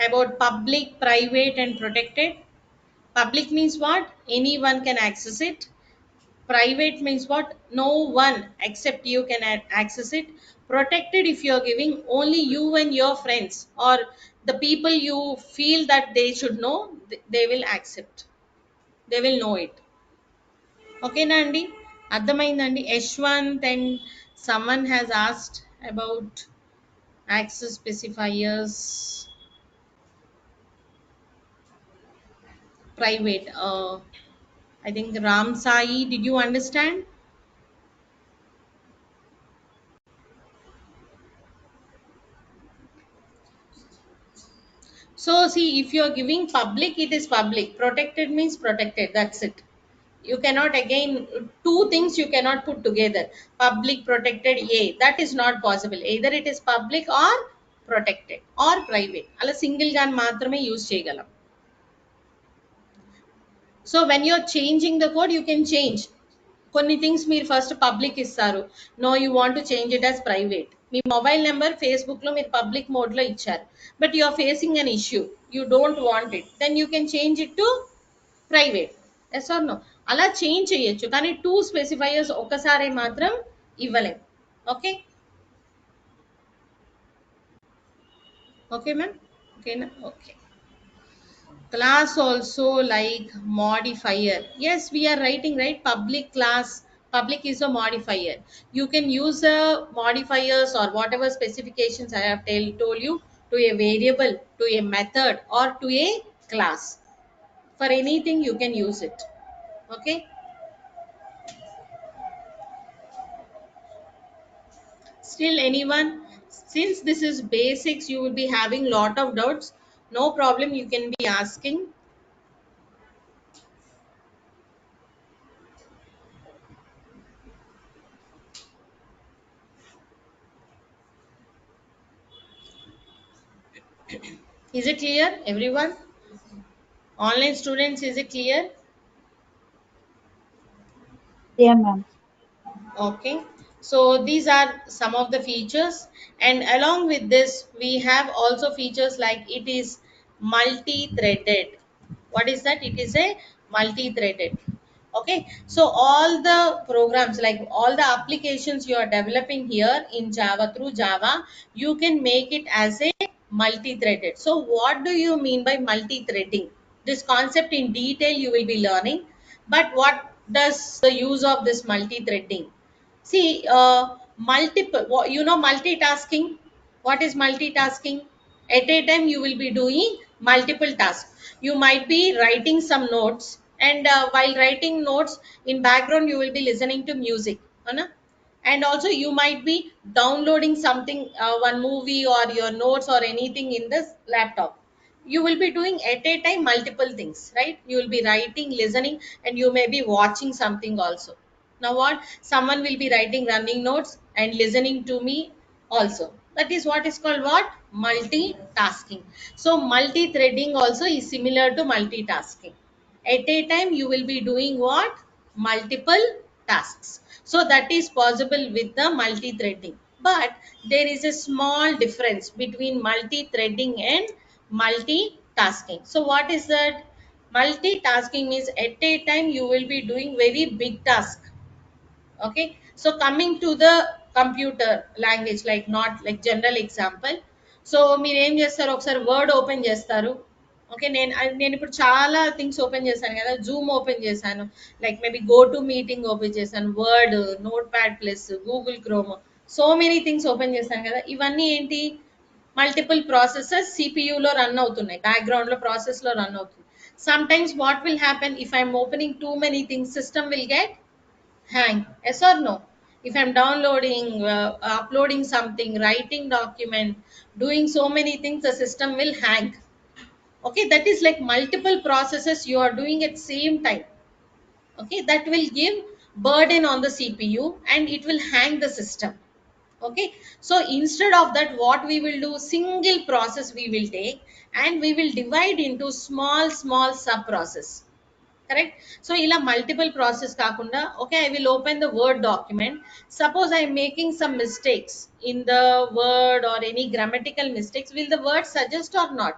about public, private, and protected? Public means what? Anyone can access it. Private means what? No one except you can access it. Protected, if you are giving, only you and your friends or the people you feel that they should know, they will accept. They will know it. Okay, Nandi? అర్థమైందండి. Yashwant and someone has asked about access specifiers. Private. I think Ram Sai, did you understand? So, see, if you are giving public, it is public. Protected means protected. That's it. You cannot again, two things you cannot put together. Public, protected, A. That is not possible. Either it is public or protected or private. అలా single గాన్ మాత్రమే use చేయగలం. So when you're changing the code, you can change. కొన్ని things మీరు first public ఇస్తారు, no you want to change it as private. మీ mobile number ఫేస్బుక్లో మీరు పబ్లిక్ మోడ్లో ఇచ్చారు, but you are facing an issue, you don't want it, then you can change it to private. Yes or no? అలా change చేయొచ్చు, కానీ two specifiers ఒకసారి మాత్రం ఇవ్వలేం. ఓకే, ఓకే మ్యామ్, ఓకేనా? Okay. Class also like modifier. Yes, we are writing, right? Public class, public is a modifier. You can use modifiers or whatever specifications I have told you, to a variable, to a method or to a class. For anything you can use it. Okay, still anyone? Since this is basics, you will be having lot of doubts. No problem, you can be asking. Is it clear everyone? Online students, is it clear? Yeah, ma'am. Okay, so these are some of the features, and along with this we have also features like it is multi-threaded. What is that? It is a multi-threaded. Okay, so all the programs, like all the applications you are developing here in Java, through Java, you can make it as a multi-threaded. So what do you mean by multi-threading? This concept in detail you will be learning, but what does the use of this multi-threading? See, multiple, multitasking. What is multitasking? At a time, you will be doing multiple tasks. You might be writing some notes, and while writing notes, in background, you will be listening to music. है And also, you might be downloading something, one movie or your notes or anything in this laptop. You will be doing at a time multiple things, right? You will be writing, listening, and you may be watching something also. Now what? Someone will be writing running notes and listening to me also. That is what is called what? Multitasking. So multi-threading also is similar to multitasking. At a time you will be doing what? Multiple tasks. So that is possible with the multi-threading. But there is a small difference between multi-threading and multitasking. So what is that? Multitasking means at a time you will be doing very big task. Okay, so coming to the computer language, like not like general example. So మీరు ఏం చేస్తారు, ఒకసారి word open చేస్తారు. Okay, నేను ఇప్పుడు చాలా things open చేశాను కదా, జూమ్ ఓపెన్ చేశాను, like maybe go to meeting open చేశాను, Word, note pad plus, Google Chrome, so many things open చేశాను కదా, ఇవన్నీ ఏంటి, మల్టిపుల్ ప్రాసెసెస్ సిపియులో రన్ అవుతున్నాయి, బ్యాక్గ్రౌండ్ లో ప్రాసెస్ లో రన్ అవుతుంది. Sometimes what will happen, if I'm opening too many things, system will get hang, yes or no? If I'm downloading, uploading something, writing document, doing so many things, the system will hang. Okay, that is like multiple processes you are doing at same time. Okay, that will give burden on the cpu and it will hang the system. Okay, so instead of that, what we will do, single process we will take and we will divide into small small sub process. Correct. So ila multiple process kakunda, okay, I will open the word document. Suppose I am making some mistakes in the word or any grammatical mistakes, will the word suggest or not?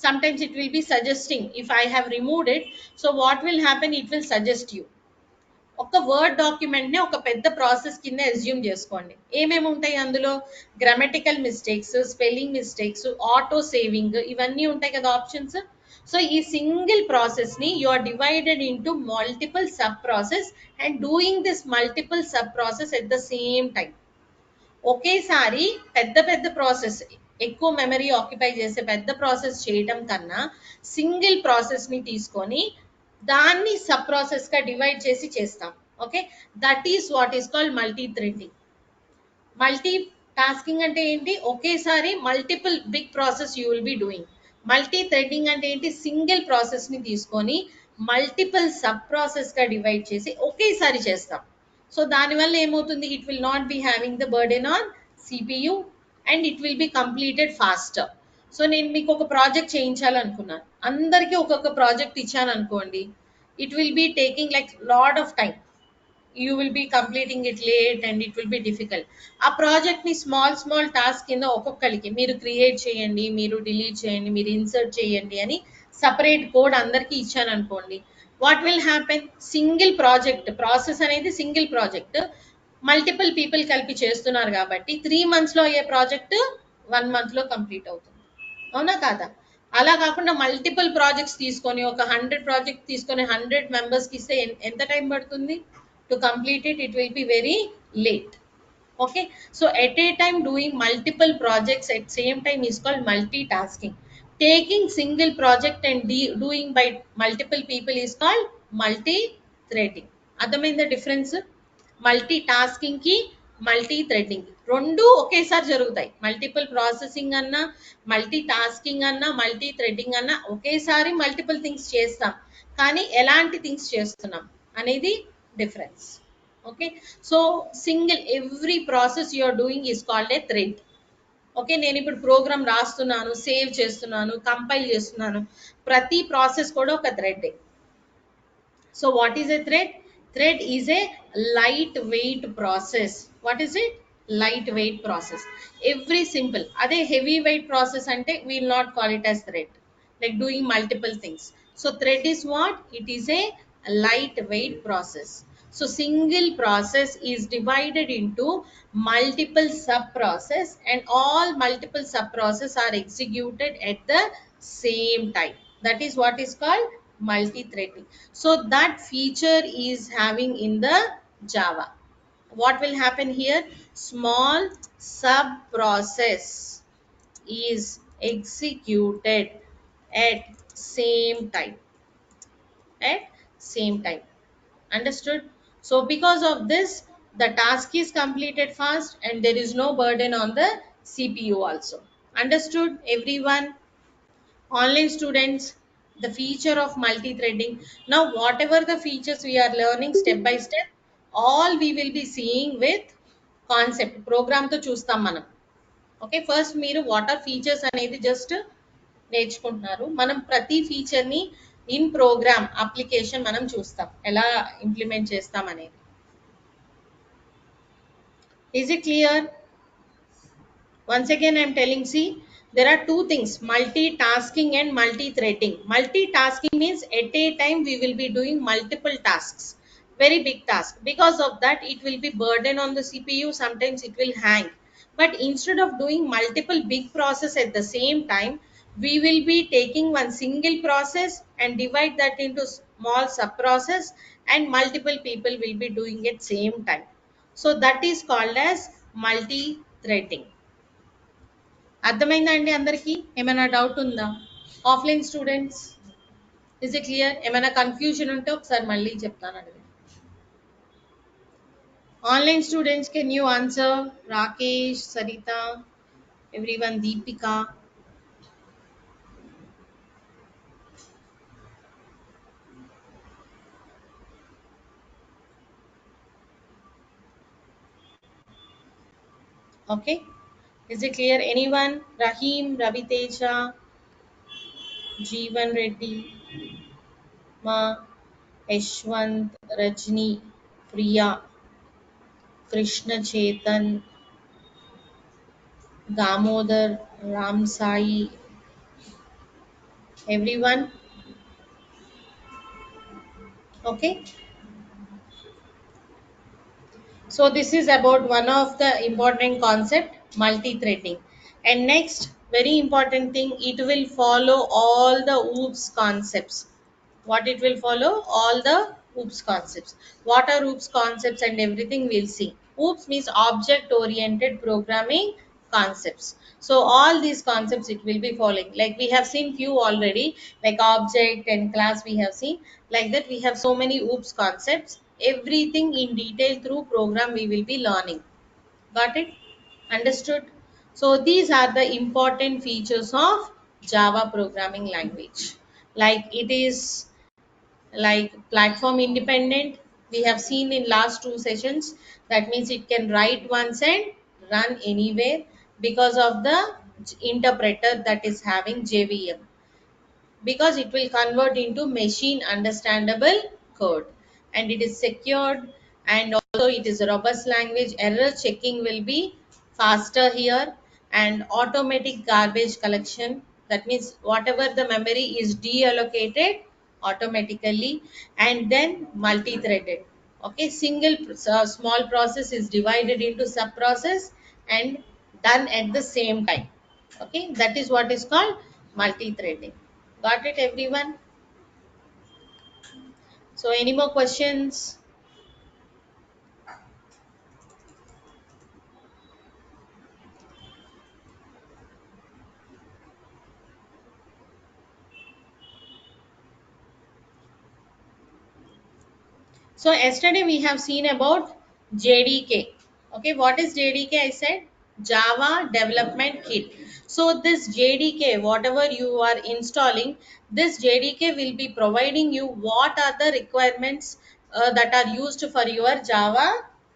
Sometimes it will be suggesting. If I have removed it, so what will happen, it will suggest you. ఒక word document ని ఒక పెద్ద process కింద assume చేసుకోండి. ఏమేమి ఉంటాయి అందులో, grammatical mistakes, spelling mistakes, auto saving, ఇవన్నీ ఉంటాయి కదా ఆప్షన్స్. సో ఈ సింగిల్ ప్రాసెస్ ని you are divided into multiple sub process and doing this multiple sub process at the same time. ఒకేసారి పెద్ద పెద్ద ప్రాసెస్, ఎక్కువ మెమరీ ఆక్యుపై చేసే పెద్ద ప్రాసెస్ చేయటం కన్నా సింగిల్ ప్రాసెస్ ని తీసుకొని దాన్ని సబ్ ప్రాసెస్ గా డివైడ్ చేసి చేస్తాం. Okay, that is what is called multi threading. Multi tasking అంటే ఏంటి, ఒకేసారి multiple big process you will be doing. Multi threading అంటే ఏంటి, సింగిల్ ప్రాసెస్ ని తీసుకొని మల్టిపుల్ సబ్ ప్రాసెస్ గా డివైడ్ చేసి ఒకేసారి చేస్తాం. సో దానివల్ల ఏమవుతుంది, it will not be having the burden on CPU and it will be completed faster. So నేను మీకు ఒక ప్రాజెక్ట్ చేయించాలనుకున్నాను, అందరికీ ఒక్కొక్క ప్రాజెక్ట్ ఇచ్చాను అనుకోండి, it will be taking like lot of time, you will be completing it late and it will be difficult. ఆ project ని small small task కింద ఒక్కొక్కరికి మీరు క్రియేట్ చేయండి, మీరు డిలీట్ చేయండి, మీరు ఇన్సర్ట్ చేయండి అని సపరేట్ కోడ్ అందరికీ ఇచ్చాను అనుకోండి, what will happen, single project process అనేది సింగిల్ ప్రాజెక్ట్, మల్టిపుల్ పీపుల్ కలిపి చేస్తున్నారు కాబట్టి 3 months లో అయ్యే ప్రాజెక్ట్ 1 month లో కంప్లీట్ అవుతుంది. అవునా కాదా? అలా కాకుండా మల్టిపుల్ ప్రాజెక్ట్స్ తీసుకొని ఒక 100 ప్రాజెక్ట్ తీసుకొని 100 మెంబర్స్కి ఇస్తే ఎంత టైం పడుతుంది to complete it, it will be very late. Okay, so at a time doing multiple projects at same time is called multitasking. Taking single project and doing by multiple people is called multi threading. అర్థమైందా difference? Multi tasking కి multi threading రెండు ఒకేసారి జరుగుతాయి. Multiple processing అన్నా, multi tasking అన్నా, multi threading అన్నా ఒకేసారి multiple things చేస్తాం, కానీ ఎలాంటి థింగ్స్ చేస్తున్నాం అనేది difference. Okay, so single every process you are doing is called a thread. Okay, నేను ఇప్పుడు ప్రోగ్రామ్ రాస్తున్నాను, సేవ్ చేస్తున్నాను, కంపైల్ చేస్తున్నాను, ప్రతి ప్రాసెస్ కూడా ఒక thread. So what is a thread? Thread is a lightweight process. What is it? Lightweight process. Every simple. Ade heavyweight process ante we will not call it as thread. Like doing multiple things. So thread is what? It is a lightweight process. So single process is divided into multiple sub process and all multiple sub process are executed at the same time. That is what is called multi-threading. So that feature is having in the Java. What will happen here? Small sub process is executed at same time. At same time. Understood? So because of this, the task is completed fast and there is no burden on the CPU also. Understood everyone? Online students, the feature of multi-threading. Now whatever the features we are learning step by step, all we will be seeing with concept ప్రోగ్రామ్తో చూస్తాం మనం. Okay, first మీరు what are features అనేది just నేర్చుకుంటున్నారు, మనం ప్రతి ఫీచర్ని in programme application మనం చూస్తాం ఎలా ఇంప్లిమెంట్ చేస్తాం అనేది. Is it clear? Once again I am telling, see, there are two things, multitasking and multi-threading. Multitasking means at a time we will be doing multiple tasks, very big task. Because of that it will be burden on the CPU, sometimes it will hang. But instead of doing multiple big process at the same time, we will be taking one single process and divide that into small sub process and multiple people will be doing it same time. So that is called as multi threading. అర్థమైందా అండి అందరికీ? ఏమైనా doubt ఉందా? Offline students, is it clear? ఏమైనా confusion ఉంటే ఒకసారి మళ్ళీ చెప్తాను అడగండి. Online students, can you answer? Rakesh, Saritha, everyone, Deepika. Okay, is it clear? Anyone? Rahim, Raviteja, Jeevan Reddy, Ma, Yashwant, Rajni, Priya, Krishna Chetan, Damodar, Ram Sai, everyone. Okay, so this is about one of the important concept, multi-threading. And next, very important thing, it will follow all the oops concepts. What it will follow? All the oops concepts. What are oops concepts and everything we'll see. Oops means object oriented programming concepts. So all these concepts it will be following. Like we have seen few already, like object and class we have seen. Like that we have so many oops concepts. Everything in detail through program we will be learning. Got it? Understood? So these are the important features of Java programming language. Like it is like platform independent. We have seen in last two sessions. That means it can write once and run anywhere because of the interpreter that is having JVM, because it will convert into machine understandable code, and it is secured, and also it is a robust language. Error checking will be faster here, and automatic garbage collection. That means whatever the memory is deallocated automatically, and then multi-threaded. Okay, single small process is divided into sub process and done at the same time. Okay, that is what is called multi-threading. Got it, everyone? So any more questions? So yesterday we have seen about JDK. Okay, what is JDK? I said Java Development Kit. So this JDK, whatever you are installing, this JDK will be providing you what are the requirements that are used for your Java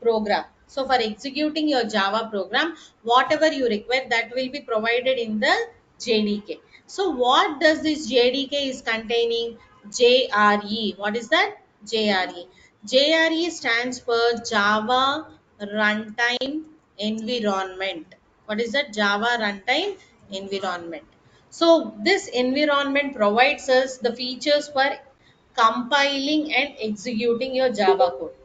program. So for executing your Java program, whatever you require, that will be provided in the JDK. So what does this JDK is containing? JRE. What is that? JRE. JRE stands for Java Runtime Environment. What is that? Java Runtime Environment. So this environment provides us the features for compiling and executing your Java code.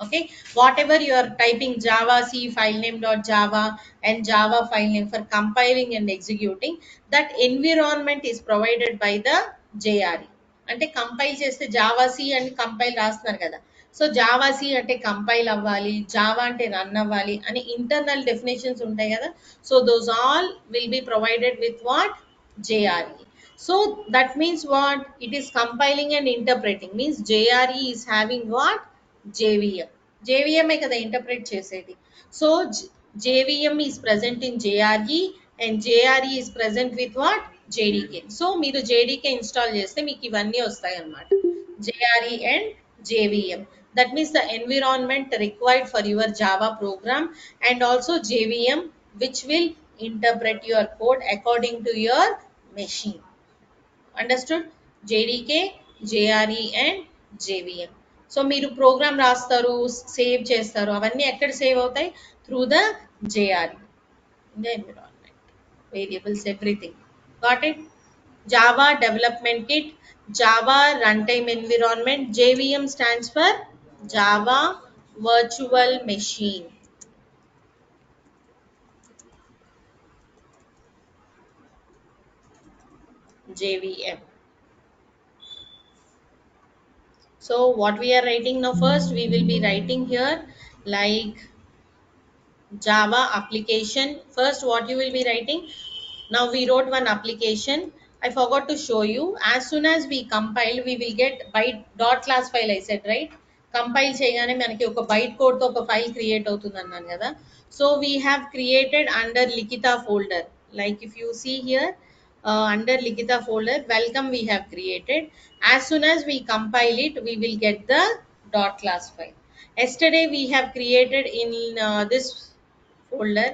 Okay, whatever you are typing Java C file name dot Java and Java file name for compiling and executing, that environment is provided by the JRE. అంటే compile చేస్తే Java C అని compile రాస్తున్నారు కదా, so Java C అంటే compile అవ్వాలి, Java అంటే run అవ్వాలి అని ఇంటర్నల్ డెఫినేషన్స్ ఉంటాయి కదా. So those all will be provided with what? JRE. So that means what? It is compiling and interpreting. Means JRE is having what? JVM. JVM ఏ కదా interpret చేసేది. So JVM is present in JRE and JRE is present with what? JDK. So మీరు JDK install చేస్తే మీకు ఇవన్నీ వస్తాయి అన్నమాట. JRE and JVM. That means the environment required for your Java program, and also JVM, which will interpret your code according to your machine. Understood? JDK, JRE and JVM. So మీరు programme రాస్తారు, save చేస్తారు, అవన్నీ ఎక్కడ save అవుతాయి? Through the JRE, the environment variables, everything. Got it? Java development kit, Java run time environment. JVM stands for Java virtual machine. JVM. So what we are writing now, first we will be writing here like Java application. First, what you will be writing? Now we wrote one application. I forgot to show you. As soon as we compile, we will get byte dot class file. I said right. Compile చేయగానే మనకి ఒక byte code తో ఒక file create అవుతుంది అన్నాను కదా. So we have created under Likita folder. Like if you see here, under Likita folder, welcome we have created. As soon as we compile it, we will get the dot class file. Yesterday we have created in this folder,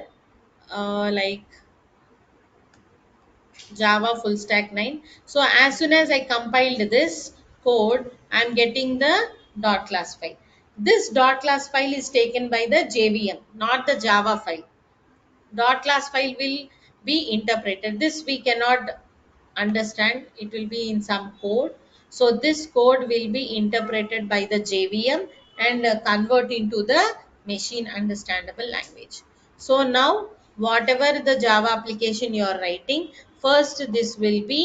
like Java full stack 9. So as soon as I compiled this code, I'm getting the dot class file. This dot class file is taken by the JVM, not the Java file. Dot class file will be interpreted. This we cannot understand. It will be in some code. So this code will be interpreted by the JVM and convert into the machine understandable language. So now whatever the Java application you are writing, first this will be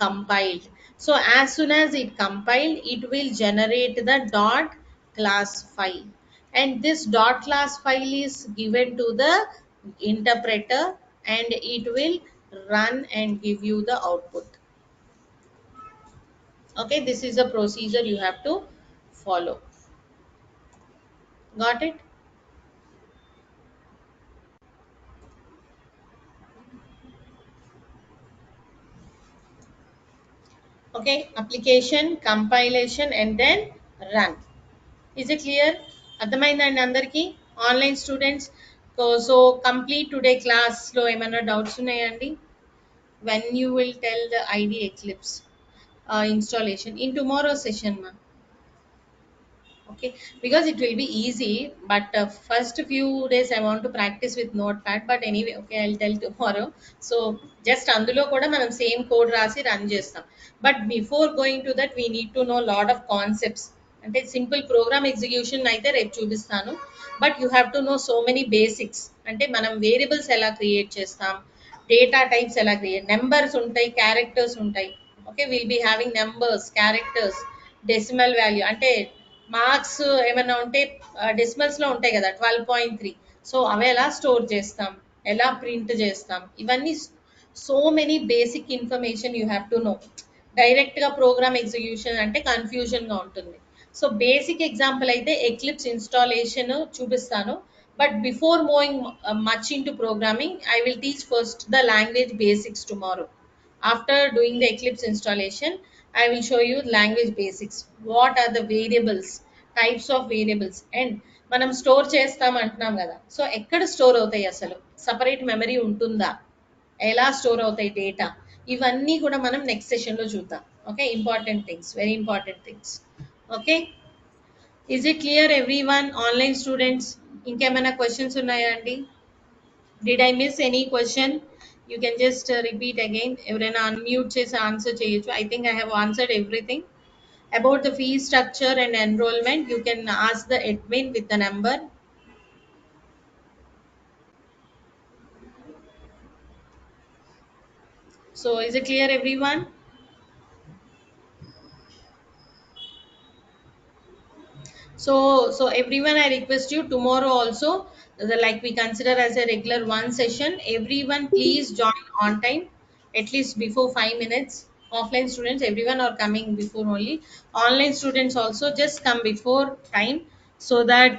compiled. So as soon as it compiled, it will generate the dot class file, and this dot class file is given to the interpreter, and it will run and give you the output. Okay, this is a procedure you have to follow. Got it? Okay, application, compilation, and then run. Is it clear? అర్థమైందండి అందరికీ? Online students. So complete today క్లాస్లో ఏమైనా doubts ఉన్నాయండి? When you will tell the ID Eclipse installation in tomorrow session, ma? Okay, because it will be easy, but first few days I want to practice with notepad, but anyway, okay, I'll tell tomorrow. So just అందులో కూడా మనం same code రాసి run చేస్తాం. But before going to that we need to know lot of concepts. అంటే simple program execution అయితే రేపు చూపిస్తాను, but you have to know so many basics. అంటే మనం వేరియబుల్స్ ఎలా క్రియేట్ చేస్తాం, డేటా టైప్స్ ఎలా క్రియేట్, నెంబర్స్ ఉంటాయి, క్యారెక్టర్స్ ఉంటాయి. Okay, will be having numbers, characters, decimal value, అంటే మార్క్స్ ఏమైనా ఉంటే డెసిమల్స్లో ఉంటాయి కదా, 12.3. సో అవి ఎలా స్టోర్ చేస్తాం, ఎలా ప్రింట్ చేస్తాం, ఇవన్నీ so many basic information you have to no. డైరెక్ట్గా ప్రోగ్రామ్ ఎగ్జిక్యూషన్ అంటే కన్ఫ్యూజన్గా ఉంటుంది. సో బేసిక్ ఎగ్జాంపుల్ అయితే ఎక్లిప్స్ ఇన్స్టాలేషన్ చూపిస్తాను. But before moving much in to programming, I will teach first the language basics tomorrow. After doing the Eclipse installation, I will show you language basics. What are the variables, types of variables, and మనం store చేస్తాం అంటున్నాం కదా. So ఎక్కడ store అవుతాయి, అసలు separate memory ఉంటుందా, ఎలా store అవుతాయి డేటా, ఇవన్నీ కూడా మనం నెక్స్ట్ సెషన్లో చూద్దాం. Okay, important things, very important things. Okay, is it clear every one? Online students ఇంకేమైనా క్వశ్చన్స్ ఉన్నాయా అండి? Did I miss any question? You can just repeat again. ఎవరైనా అన్మ్యూట్ చేసి ఆన్సర్ చేయొచ్చు. I think I have answered everything. About the fee structure and enrollment, you can ask the admin with the number. So is it clear everyone? So everyone, I request you tomorrow also, like we consider as a regular one session, everyone please join on time, at least before 5 minutes. Offline students, everyone are coming before only. Online students also just come before time, so that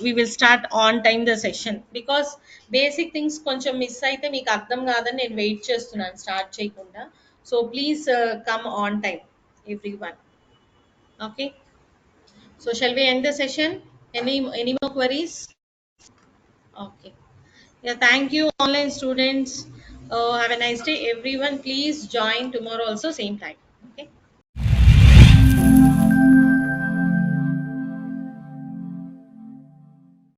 we will start on time the session, because basic things కొంచెం miss అయితే మీకు అర్థం కాదని నేను wait చేస్తున్నాను start చేయకుండా. So please come on time, everyone. Okay, so shall we end the session? Any more queries? Okay. Yeah, thank you, online students. Have a nice day, everyone. Please join tomorrow also, same time. Okay.